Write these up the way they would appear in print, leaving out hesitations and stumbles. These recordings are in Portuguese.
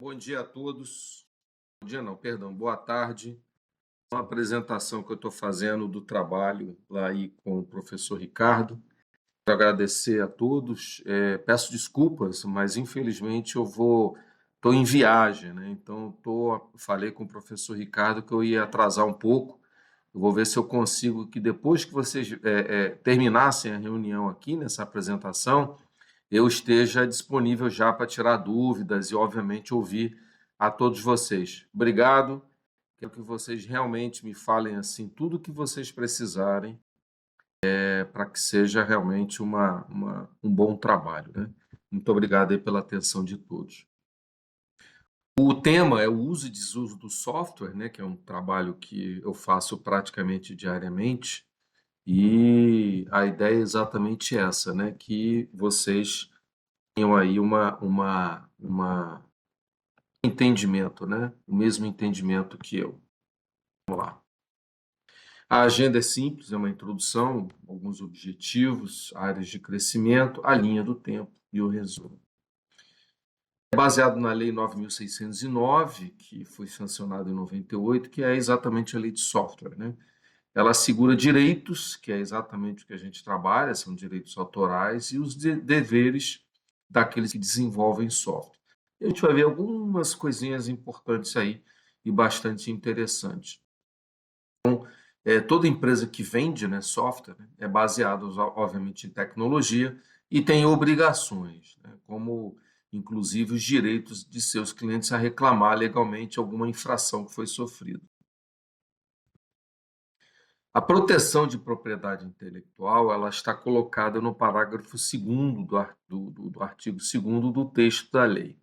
Bom dia a todos. Bom dia não, perdão, boa tarde. Uma apresentação que eu estou fazendo do trabalho lá aí com o professor Ricardo. Quero agradecer a todos. Peço desculpas, mas infelizmente estou em viagem, né? Então falei com o professor Ricardo que eu ia atrasar um pouco. Eu vou ver se eu consigo que depois que vocês terminassem a reunião aqui nessa apresentação, eu esteja disponível já para tirar dúvidas e, obviamente, ouvir a todos vocês. Obrigado. Quero que vocês realmente me falem assim tudo o que vocês precisarem para que seja realmente um bom trabalho, né? Muito obrigado aí pela atenção de todos. O tema é o uso e desuso do software, né? Que é um trabalho que eu faço praticamente diariamente. E a ideia é exatamente essa, né? Que vocês tenham aí uma entendimento, né? O mesmo entendimento que eu. Vamos lá. A agenda é simples, é uma introdução, alguns objetivos, áreas de crescimento, a linha do tempo e o resumo. É baseado na Lei 9.609, que foi sancionada em 98, que é exatamente a lei de software, né? Ela assegura direitos, que é exatamente o que a gente trabalha, são direitos autorais, e os deveres daqueles que desenvolvem software. E a gente vai ver algumas coisinhas importantes aí e bastante interessantes. Toda empresa que vende, né, software, né, é baseada, obviamente, em tecnologia e tem obrigações, né, como inclusive os direitos de seus clientes a reclamar legalmente alguma infração que foi sofrida. A proteção de propriedade intelectual ela está colocada no parágrafo 2º do artigo 2º do texto da lei.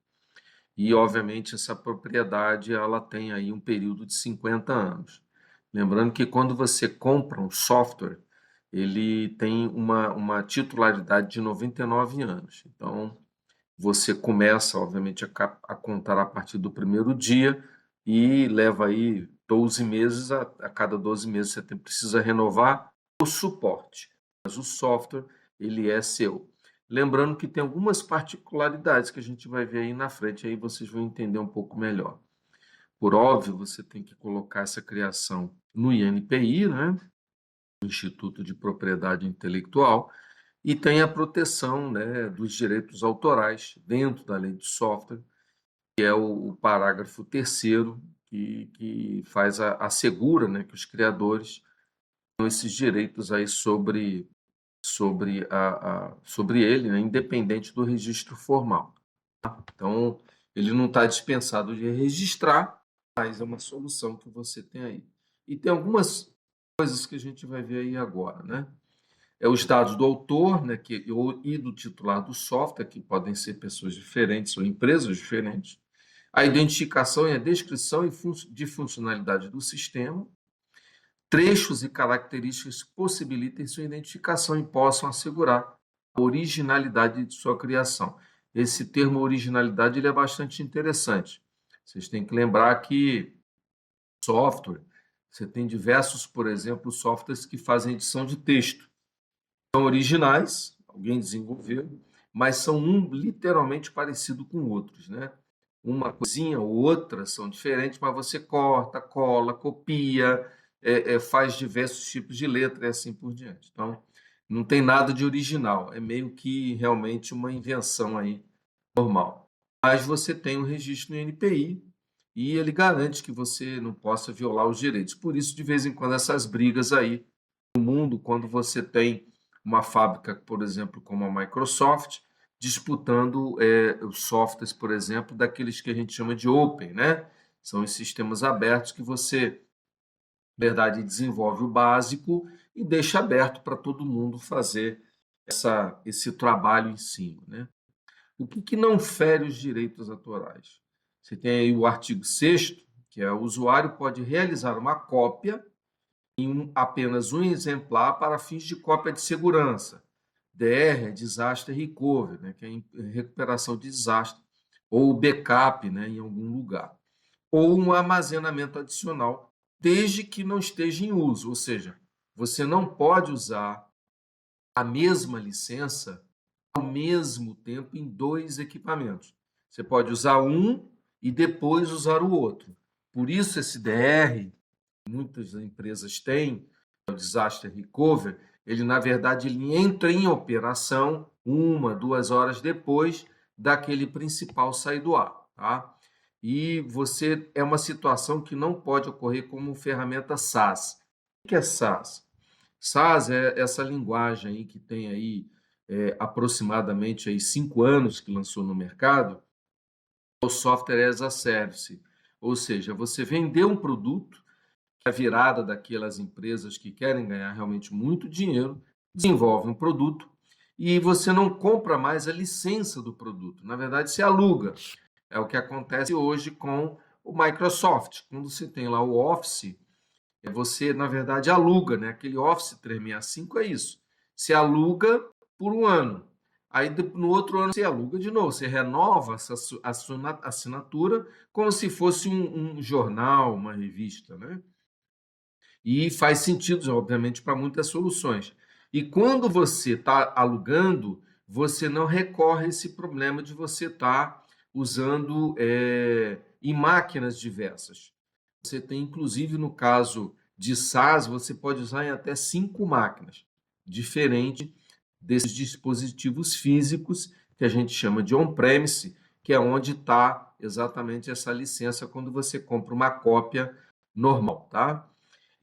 E, obviamente, essa propriedade ela tem aí um período de 50 anos. Lembrando que quando você compra um software, ele tem uma titularidade de 99 anos. Então, você começa, obviamente, a contar a partir do primeiro dia e leva aí 12 meses, a cada 12 meses você precisa renovar o suporte, mas o software ele é seu. Lembrando que tem algumas particularidades que a gente vai ver aí na frente, aí vocês vão entender um pouco melhor. Por óbvio, você tem que colocar essa criação no INPI, né? Instituto de Propriedade Intelectual, e tem a proteção, né, dos direitos autorais dentro da lei de software, que é o parágrafo 3º, que assegura, né, que os criadores têm esses direitos aí sobre ele, né, independente do registro formal. Tá? Então, ele não está dispensado de registrar, mas é uma solução que você tem aí. E tem algumas coisas que a gente vai ver aí agora, né? Os dados do autor, né, e do titular do software, que podem ser pessoas diferentes ou empresas diferentes, a identificação e a descrição de funcionalidade do sistema, trechos e características que possibilitem sua identificação e possam assegurar a originalidade de sua criação. Esse termo originalidade ele é bastante interessante. Vocês têm que lembrar que software, você tem diversos, por exemplo, softwares que fazem edição de texto são originais, alguém desenvolveu, mas são literalmente parecido com outros, né? Uma coisinha ou outra são diferentes, mas você corta, cola, copia, faz diversos tipos de letra e assim por diante. Então, não tem nada de original, é meio que realmente uma invenção aí normal. Mas você tem um registro no INPI e ele garante que você não possa violar os direitos. Por isso, de vez em quando, essas brigas aí no mundo, quando você tem uma fábrica, por exemplo, como a Microsoft, disputando os softwares, por exemplo, daqueles que a gente chama de open, né? São os sistemas abertos que você, na verdade, desenvolve o básico e deixa aberto para todo mundo fazer esse trabalho em cima, né? O que não fere os direitos autorais? Você tem aí o artigo 6º, que é o usuário pode realizar uma cópia em apenas um exemplar para fins de cópia de segurança. DR é Disaster Recovery, né, que é recuperação de desastre, ou backup, né, em algum lugar. Ou um armazenamento adicional, desde que não esteja em uso, ou seja, você não pode usar a mesma licença ao mesmo tempo em dois equipamentos. Você pode usar um e depois usar o outro. Por isso esse DR, muitas empresas têm, o Disaster Recovery, ele na verdade ele entra em operação 1, 2 horas depois daquele principal sair do ar, tá? E você é uma situação que não pode ocorrer como ferramenta SaaS. O que é SaaS? SaaS é essa linguagem aí que tem aí aproximadamente aí 5 anos que lançou no mercado, o software as a service, ou seja, você vender um produto, que é a virada daquelas empresas que querem ganhar realmente muito dinheiro, desenvolve um produto e você não compra mais a licença do produto, na verdade você aluga. É o que acontece hoje com o Microsoft. Quando você tem lá o Office, você, na verdade, aluga, né? Aquele Office 365 é isso. Você aluga por um ano. Aí no outro ano você aluga de novo, você renova essa assinatura como se fosse um jornal, uma revista, né? E faz sentido, obviamente, para muitas soluções. E quando você está alugando, você não recorre a esse problema de você estar usando em máquinas diversas. Você tem, inclusive, no caso de SaaS, você pode usar em até 5 máquinas, diferente desses dispositivos físicos que a gente chama de on-premise, que é onde está exatamente essa licença quando você compra uma cópia normal, tá?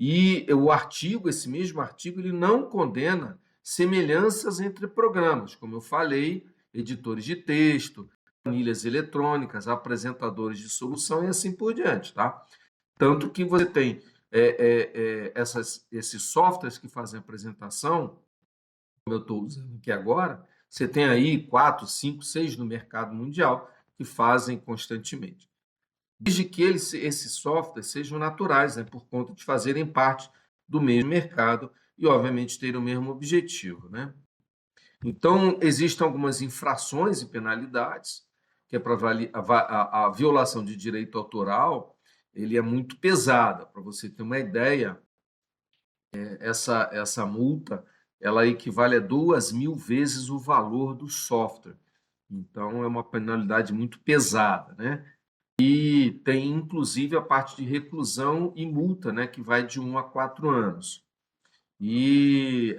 E o artigo, esse mesmo artigo, ele não condena semelhanças entre programas, como eu falei, editores de texto, planilhas eletrônicas, apresentadores de solução e assim por diante, tá? Tanto que você tem esses softwares que fazem apresentação, como eu estou usando aqui agora, você tem aí 4, 5, 6 no mercado mundial que fazem constantemente. Desde que esses softwares sejam naturais, né, por conta de fazerem parte do mesmo mercado e, obviamente, terem o mesmo objetivo, né? Então, existem algumas infrações e penalidades, que é para a violação de direito autoral, ele é muito pesada. Para você ter uma ideia, essa multa ela equivale a 2.000 vezes o valor do software. Então, é uma penalidade muito pesada, né? E tem, inclusive, a parte de reclusão e multa, né, que vai de 1 a 4 anos. E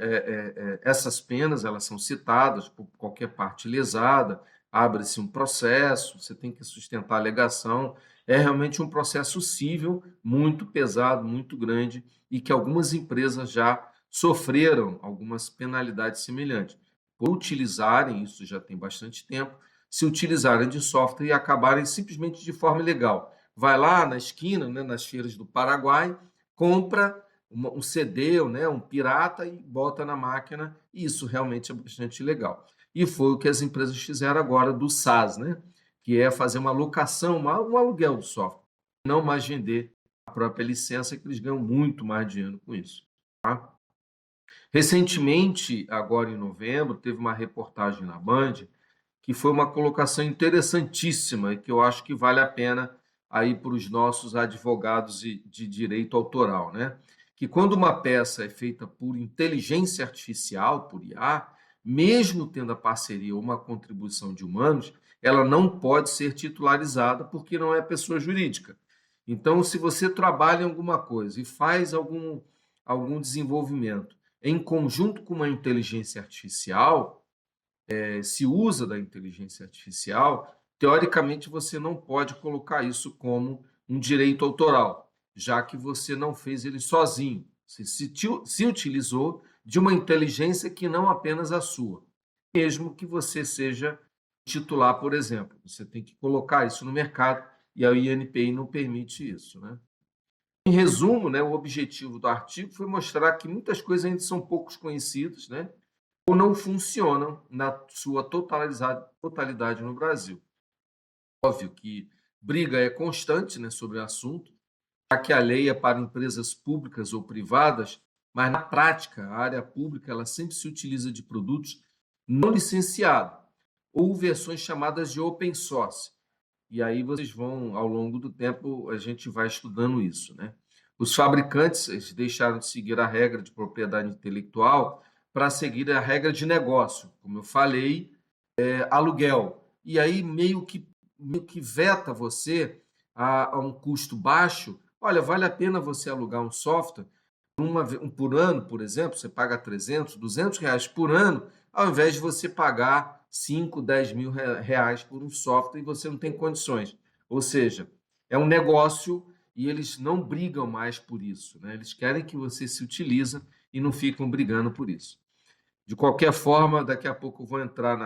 essas penas elas são citadas por qualquer parte lesada, abre-se um processo, você tem que sustentar a alegação. É realmente um processo cível muito pesado, muito grande, e que algumas empresas já sofreram algumas penalidades semelhantes por utilizarem, isso já tem bastante tempo, se utilizarem de software e acabarem simplesmente de forma ilegal. Vai lá na esquina, né, nas feiras do Paraguai, compra um CD, né, um pirata e bota na máquina, e isso realmente é bastante legal. E foi o que as empresas fizeram agora do SaaS, né, que é fazer uma locação, um aluguel do software, não mais vender a própria licença, que eles ganham muito mais dinheiro com isso. Tá? Recentemente, agora em novembro, teve uma reportagem na Band que foi uma colocação interessantíssima e que eu acho que vale a pena aí para os nossos advogados de direito autoral, né? Que quando uma peça é feita por inteligência artificial, por IA, mesmo tendo a parceria ou uma contribuição de humanos, ela não pode ser titularizada porque não é pessoa jurídica. Então, se você trabalha em alguma coisa e faz algum desenvolvimento em conjunto com uma inteligência artificial, se usa da inteligência artificial, teoricamente você não pode colocar isso como um direito autoral, já que você não fez ele sozinho. Você se utilizou de uma inteligência que não apenas a sua. Mesmo que você seja titular, por exemplo. Você tem que colocar isso no mercado e a INPI não permite isso, né? Em resumo, né, o objetivo do artigo foi mostrar que muitas coisas ainda são poucos conhecidas, né? Ou não funcionam na sua totalidade no Brasil. Óbvio que briga é constante, né, sobre o assunto, já que a lei é para empresas públicas ou privadas, mas na prática a área pública ela sempre se utiliza de produtos não licenciados ou versões chamadas de open source. E aí vocês vão, ao longo do tempo, a gente vai estudando isso, né? Os fabricantes eles deixaram de seguir a regra de propriedade intelectual para seguir a regra de negócio, como eu falei, aluguel. E aí meio que meio que veta você a um custo baixo. Olha, vale a pena você alugar um software por ano, por exemplo, você paga 300, R$ 200 por ano, ao invés de você pagar 5, 10 mil reais por um software e você não tem condições. Ou seja, é um negócio e eles não brigam mais por isso, né? Eles querem que você se utiliza e não ficam brigando por isso. De qualquer forma, daqui a pouco eu vou entrar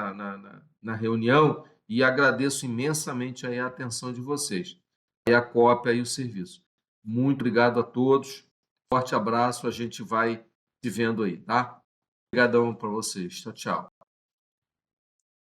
na reunião e agradeço imensamente aí a atenção de vocês, e a cópia e o serviço. Muito obrigado a todos. Forte abraço, a gente vai se vendo aí, tá? Obrigadão para vocês. Tchau, tchau.